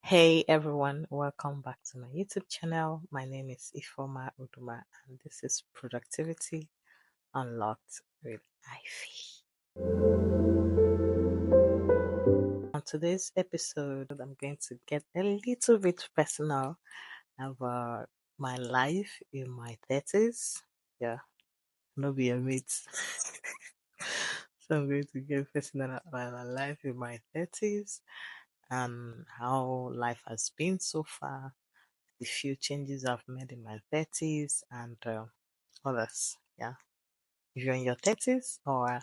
Hey everyone, welcome back to my YouTube channel. My name is Ifoma Uduma and this is Productivity Unlocked with Ivy. On today's episode, I'm going to get a little bit personal about my life in my 30s. Yeah, no be a mate. So I'm going to get personal about my life in my 30s and how life has been so far, the few changes I've made in my 30s, and others. Yeah. If you're in your 30s or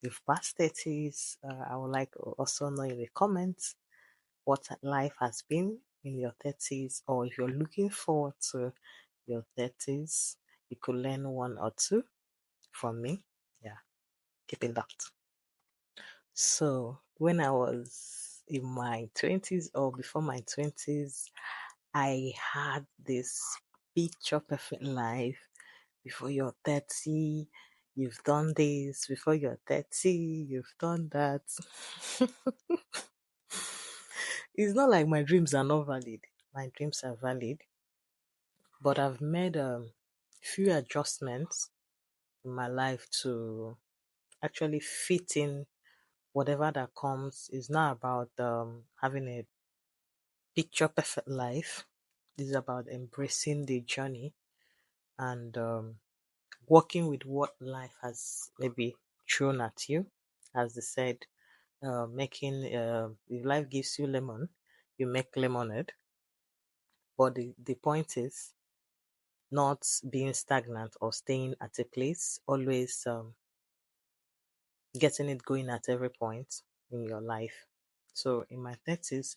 you've passed 30s, I would like to also know in the comments what life has been in your 30s, or if you're looking forward to your 30s, you could learn one or two from me. Yeah. Keep it locked. So, when I was in my 20s or before my 20s, I had this picture perfect life. Before you're 30, you've done this. Before you're 30, you've done that. It's not like my dreams are not valid. My dreams are valid, but I've made a few adjustments in my life to actually fit in whatever that comes. It's not about having a picture perfect life. It's about embracing the journey and working with what life has maybe thrown at you. As they said, making if life gives you lemon, you make lemonade. But the point is not being stagnant or staying at a place, always getting it going at every point in your life. So in my 30s,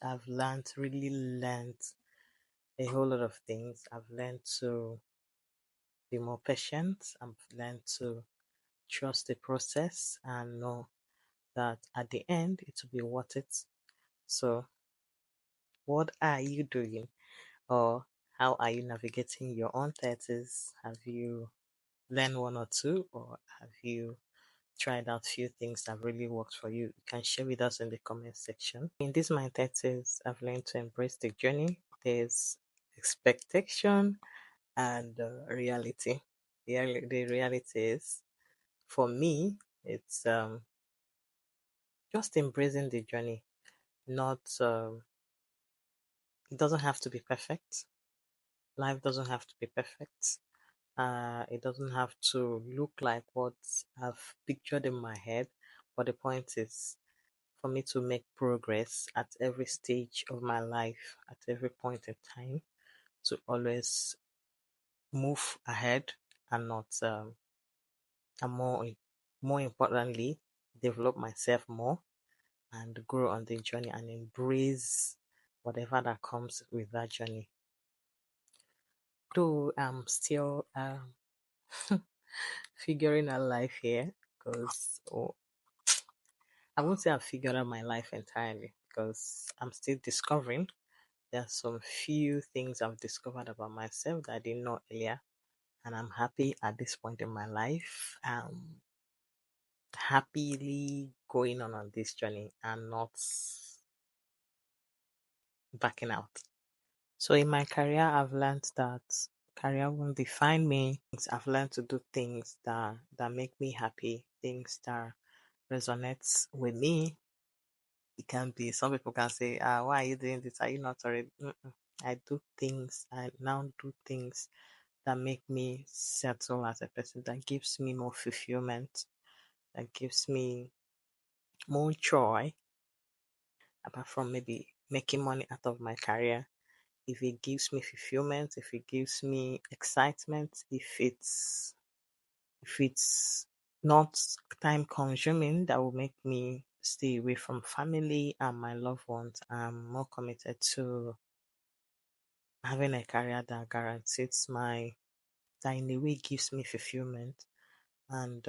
really learned a whole lot of things. I've learned to be more patient. I've learned to trust the process and know that at the end it will be worth it. So, what are you doing, or how are you navigating your own 30s? Have you learned one or two, or have you tried out few things that really worked for you? You can share with us in the comment section. In this my 30s, I've learned to embrace the journey. There's expectation and reality. The reality is, for me, it's just embracing the journey. Not It doesn't have to be perfect. Life doesn't have to be perfect. It doesn't have to look like what I've pictured in my head. But the point is for me to make progress at every stage of my life, at every point in time, to always move ahead and not and more importantly, develop myself more and grow on the journey and embrace whatever that comes with that journey. Though I'm still figuring out life here, because I won't say I've figured out my life entirely because I'm still discovering. There are some few things I've discovered about myself that I didn't know earlier, and I'm happy at this point in my life. Happily going on this journey and not backing out. So in my career, I've learned that career won't define me. I've learned to do things that make me happy, things that resonates with me. It can be, some people can say, why are you doing this? Are you not already? I now do things that make me settle as a person, that gives me more fulfillment, that gives me more joy, apart from maybe making money out of my career. If it gives me fulfillment, if it gives me excitement, if it's not time consuming, that will make me stay away from family and my loved ones. I'm more committed to having a career that guarantees that in a way gives me fulfillment and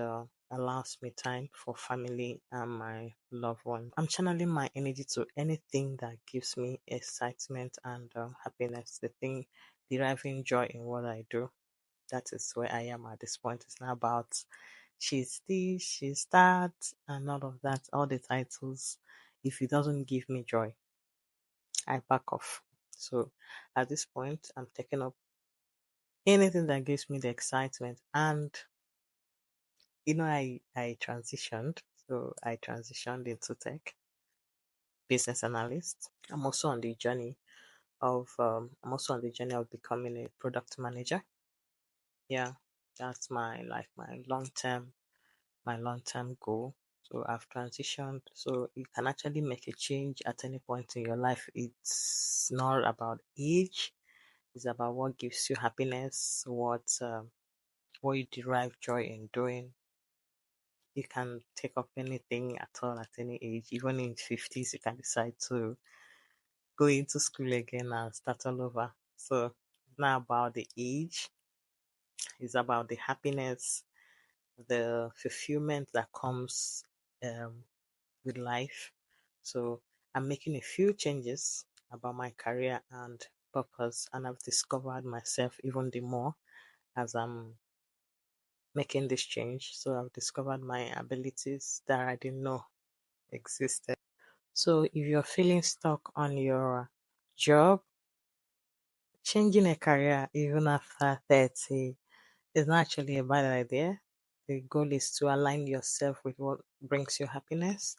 allows me time for family and my loved one. I'm channeling my energy to anything that gives me excitement and happiness, the thing deriving joy in what I do. That is where I am at this point. It's not about she's this, she's that, and all of that, all the titles. If it doesn't give me joy, I back off. So at this point, I'm taking up anything that gives me the excitement. And I transitioned. So I transitioned into tech, business analyst. I'm also on the journey of becoming a product manager. Yeah, that's my long term goal. So I've transitioned. So you can actually make a change at any point in your life. It's not about age. It's about what gives you happiness, what you derive joy in doing. You can take up anything at all at any age. Even in 50s, you can decide to go into school again and start all over. So it's not about the age. It's about the happiness, the fulfillment that comes um, with life. So I'm making a few changes about my career and purpose, and I've discovered myself even the more as I'm making this change. So I've discovered my abilities that I didn't know existed. So if you're feeling stuck on your job, changing a career even after 30 is not actually a bad idea. The goal is to align yourself with what brings you happiness.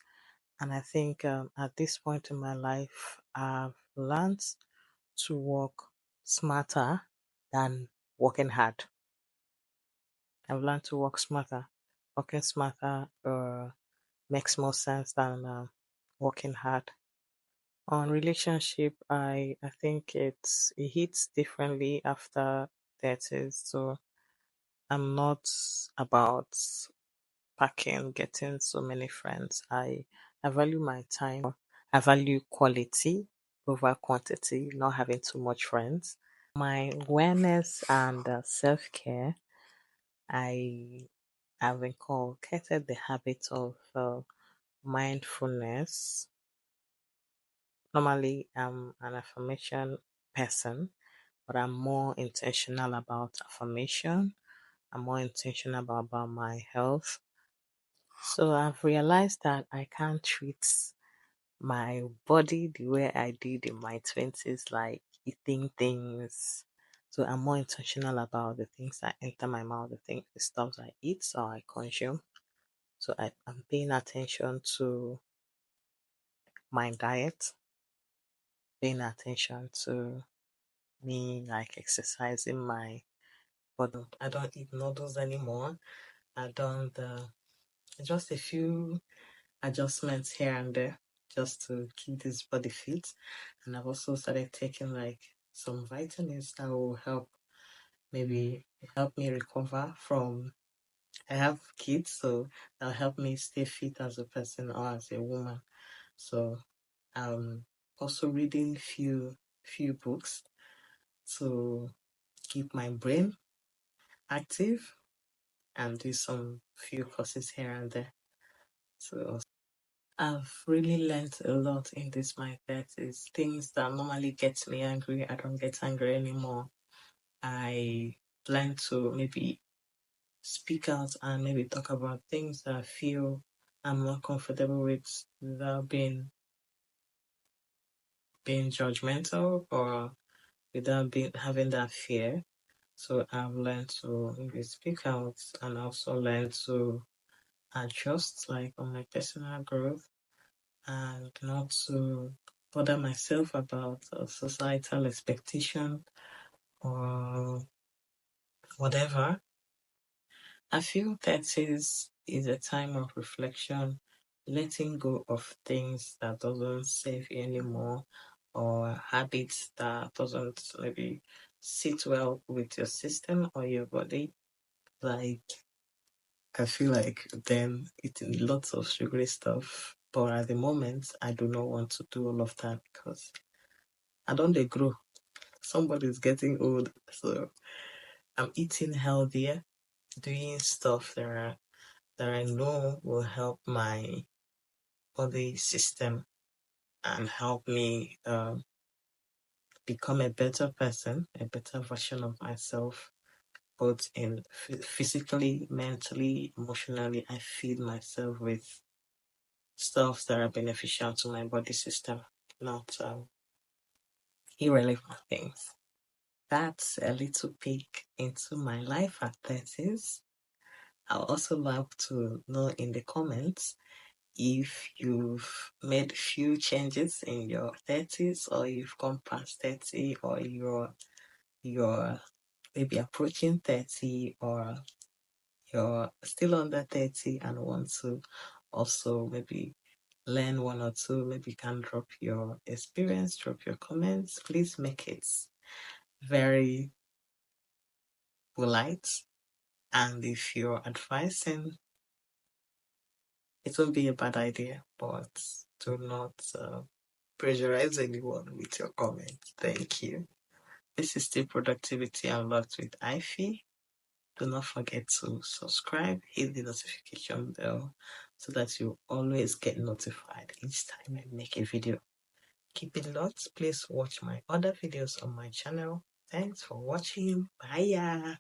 And I think at this point in my life, I've learned to work smarter than working hard. I've learned to work smarter. Working smarter makes more sense than working hard. On relationship, I think it hits differently after 30. So I'm not about packing, getting so many friends. I value my time. I value quality over quantity, not having too much friends. My awareness and self care, I have inculcated the habit of mindfulness. Normally, I'm an affirmation person, but I'm more intentional about affirmation. I'm more intentional about my health. So I've realized that I can't treat my body the way I did in my 20s, like eating things. So I'm more intentional about the things that enter my mouth, the stuff I eat or I consume. So I'm paying attention to my diet, paying attention to me like exercising my body. I don't eat noodles anymore. I don't, just a few adjustments here and there just to keep this body fit. And I've also started taking like some vitamins that will maybe help me recover from. I have kids, so that'll help me stay fit as a person or as a woman. So I'm also reading few books to keep my brain active and do some few courses here and there. So I've really learned a lot in this my 30s. Things that normally get me angry, I don't get angry anymore. I learn to maybe speak out and maybe talk about things that I feel I'm not comfortable with without being judgmental or without being having that fear. So I've learned to maybe speak out and also learn to adjust like on my personal growth and not to bother myself about societal expectation or whatever. I feel that is a time of reflection, letting go of things that doesn't serve you anymore or habits that doesn't maybe sit well with your system or your body. Like I feel like then eating lots of sugary stuff. But at the moment I do not want to do all of that because I don't dey grow. Somebody's getting old. So I'm eating healthier, doing stuff that I know will help my body system and help me become a better person, a better version of myself, both in physically, mentally, emotionally. I feed myself with stuff that are beneficial to my body system, not irrelevant things. That's a little peek into my life at 30s. I'll also love to know in the comments if you've made few changes in your 30s, or you've gone past 30, or you're maybe approaching 30, or you're still under 30 and want to also maybe learn one or two. Maybe you can drop your experience, drop your comments. Please make it very polite. And if you're advising, it won't be a bad idea, but do not pressurize anyone with your comments. Thank you. This is still Productivity Unlocked with Ivy. Do not forget to subscribe, hit the notification bell so that you always get notified each time I make a video. Keep it locked. Please watch my other videos on my channel. Thanks for watching. Bye.